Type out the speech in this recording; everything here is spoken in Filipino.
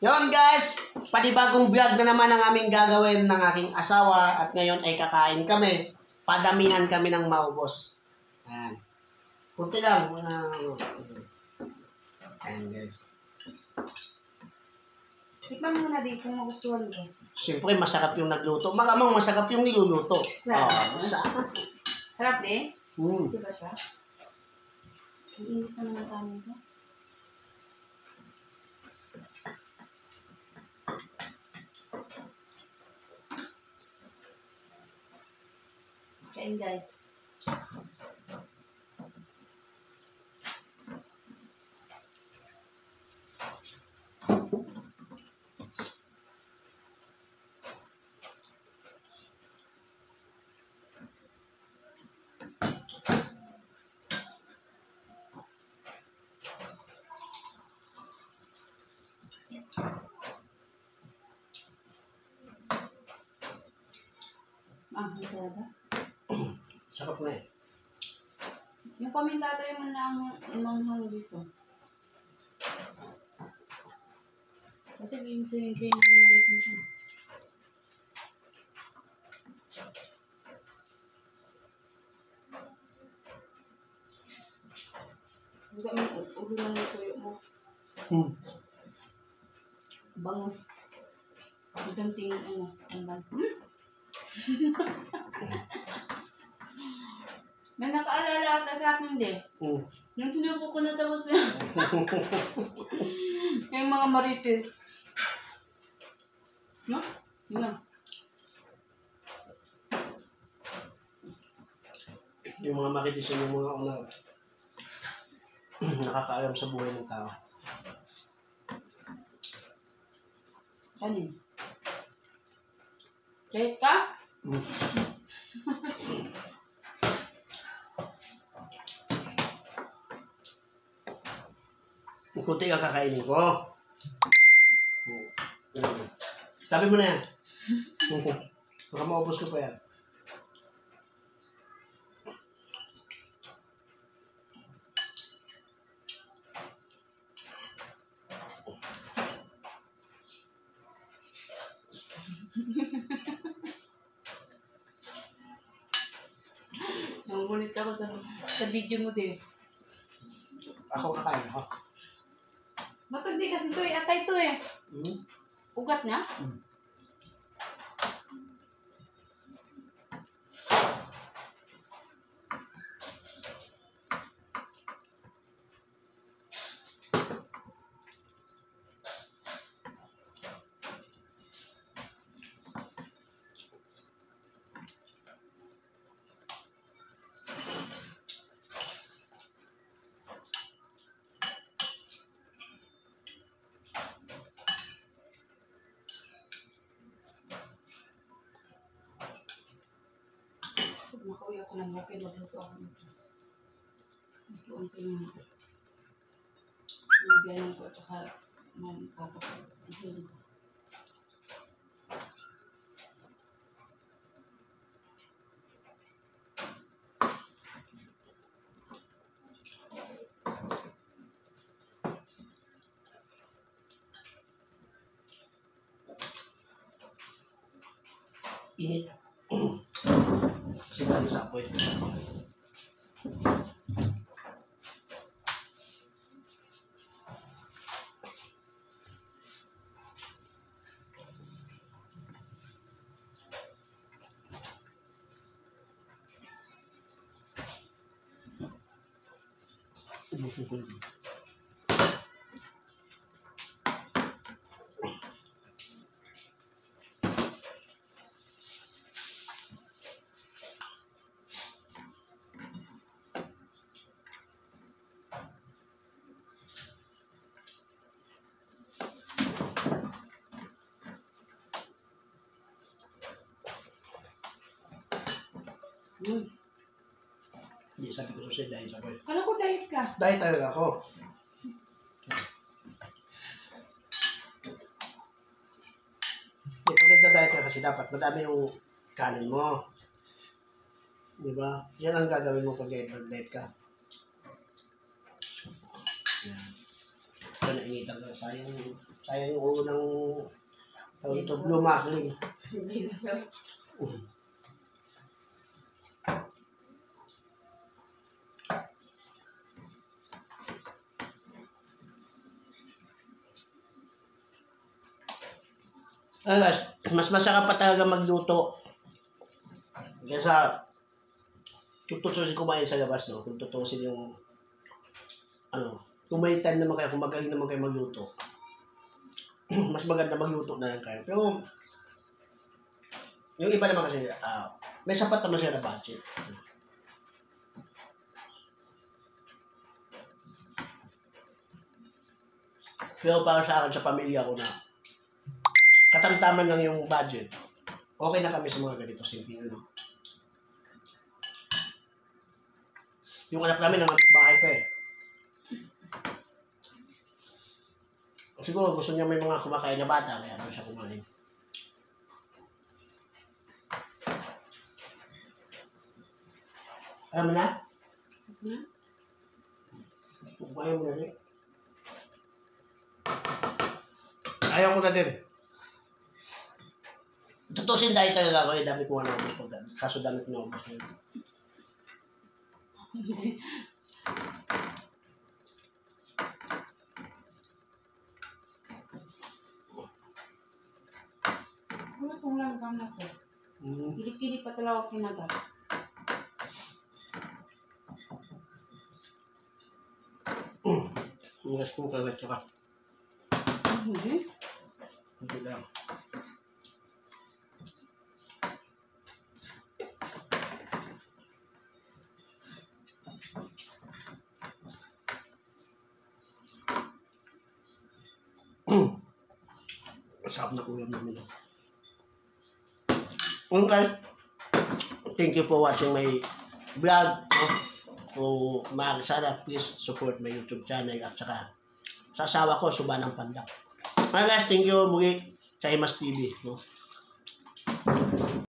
Yun guys, panibagong vlog na naman ang aming gagawin ng aking asawa at ngayon ay kakain kami. Padamihan kami ng maubos. Ayan. Kunti lang. Ayan guys. Tikman mo na din kung magustuhan mo. Siyempre masarap yung nagluto. Malamang masarap yung niluluto. Sarap din? Diba siya? Iinit na naman tayo ito. Kain guys. Hindi talaga. Sarap na eh. Yung paminta tayo man lang manghang dito. Kasi yung siling-siling maliit mo siya. Hindi kami ulo lang yung tuyo mo. Bangus. Itong tingin ano. Na nakaalala ata sa akin din. Yung sinupo ko na tapos na. Yung mga marites. No? Yun. Yung mga marites yung mga una nakakaalam sa buhay ng tao. Kanin? Kahit ka? Kunti ang kakainin ko. Tabi mo na yan. Baka maubos ko pa yan. Nangulit ako sa video mo din. Ako kakain ako. Matag di kasi ito eh. Atay ito eh. Ugat niya? Nakauwi ako ng bukid, magluto ako nito. Lutuan ko yung biyanan ko at saka papa ko. Init. Kasi galing sa apoy. Ubusin ko yun. Hindi, sabi ko siya diet ako eh. Kala ko diet ka? Diet talaga ako. Hindi, pag nagda-diet ka kasi dapat madami yung kanin mo. Diba? Yan ang gagawin mo pag nag-diet ka. Yan. Ito nainitan ko. Sayang yung unang tawag ito, blue mackerel. Hindi na sir. Guys, mas masarap pa talaga magluto. Kaysa tutusin kumain sa labas, no? Kung tutusin yung kung may time naman kayo, kung magaling naman kayo magluto, mas maganda magluto na lang kayo. Pero yung iba naman kasi, may sapat naman sila na budget. Pero para sa akin, sa pamilya ko na, katamtaman lang yung budget. Okay na kami sa mga ganito, simple Yung anak namin nangamit bahay pa eh. Siguro gusto niya may mga kumakain na bata, kaya doon siya kumain. Alam mo na? Ayaw mo na rin. Ayaw ko na din. Tutusin dahil talaga ako, dami ko nga naubos pag kaso dami ko naubos. Wala kong langgam na to. Kili-kili pa sila ako kinagat. Mugas ko kagat tsaka. Hindi. Hindi lang. Masarap na uyam namin. Guys, thank you for watching my vlog. Kung maaari sana, please support my YouTube channel at saka sa asawa ko, Suba ng Pandak. Guys, thank you muli sa Himas TV.